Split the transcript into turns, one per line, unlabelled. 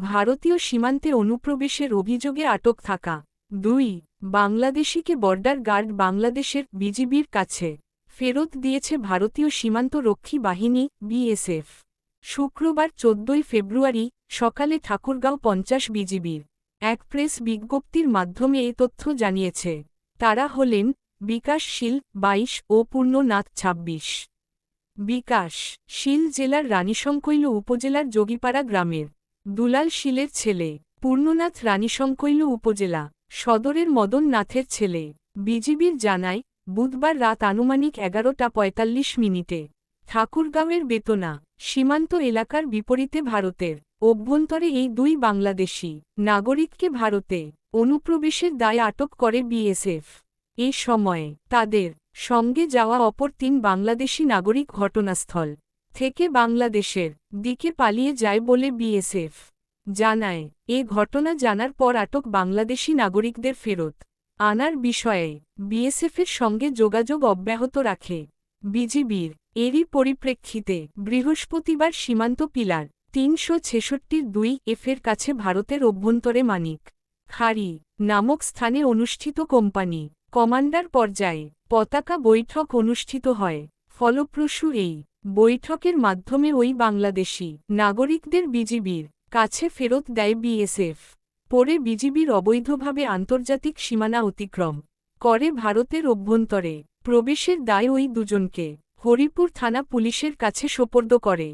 ভারতীয় সীমান্তে অনুপ্রবেশের অভিযোগে আটক থাকা 2 বাংলাদেশিকে বর্ডার গার্ড বাংলাদেশের বিজিবির কাছে ফেরত দিয়েছে ভারতীয় সীমান্ত রক্ষী বাহিনী বিএসএফ। শুক্রবার 14 ফেব্রুয়ারি সকালে ঠাকুরগাঁও 50 বিজিবির এক প্রেস বিজ্ঞপ্তির মাধ্যমে এ তথ্য জানিয়েছে। তারা হলেন বিকাশ শীল 22 ও পূর্ণনাথ 26। বিকাশ শীল জেলার রানীশংকৈল উপজেলার যোগীপাড়া গ্রামের দুলাল শীলের ছেলে। পূর্ণনাথ রানীশংকৈল উপজেলা সদরের মদন নাথের ছেলে। বিজিবির জানায় বুধবার রাত আনুমানিক 11:45 ঠাকুরগাঁওয়ের বেতনা সীমান্ত এলাকার বিপরীতে ভারতের অভ্যন্তরে এই 2 বাংলাদেশি নাগরিককে ভারতে অনুপ্রবেশের দায়ে আটক করে বিএসএফ। এ সময়ে তাদের সঙ্গে যাওয়া অপর 3 বাংলাদেশি নাগরিক ঘটনাস্থল থেকে বাংলাদেশের দিকে পালিয়ে যায় বলে বিএসএফ জানায়। এ ঘটনা জানার পর আটক বাংলাদেশি নাগরিকদের ফেরত আনার বিষয়ে বিএসএফের সঙ্গে যোগাযোগ অব্যাহত রাখে বিজিবির। এরই পরিপ্রেক্ষিতে বৃহস্পতিবার সীমান্ত পিলার 366-2 এফের কাছে ভারতের অভ্যন্তরে মানিক খাড়ি নামক স্থানে অনুষ্ঠিত কোম্পানি কমান্ডার পর্যায়ে পতাকা বৈঠক অনুষ্ঠিত হয়। ফলপ্রসূ এই বৈঠকের মাধ্যমে ওই বাংলাদেশি নাগরিকদের বিজিবির কাছে ফেরত দেয় বিএসএফ। পরে বিজিবির অবৈধভাবে আন্তর্জাতিক সীমানা অতিক্রম করে ভারতের অভ্যন্তরে প্রবেশের দায়ে ওই দুজনকে হরিপুর থানা পুলিশের কাছে সোপর্দ করে।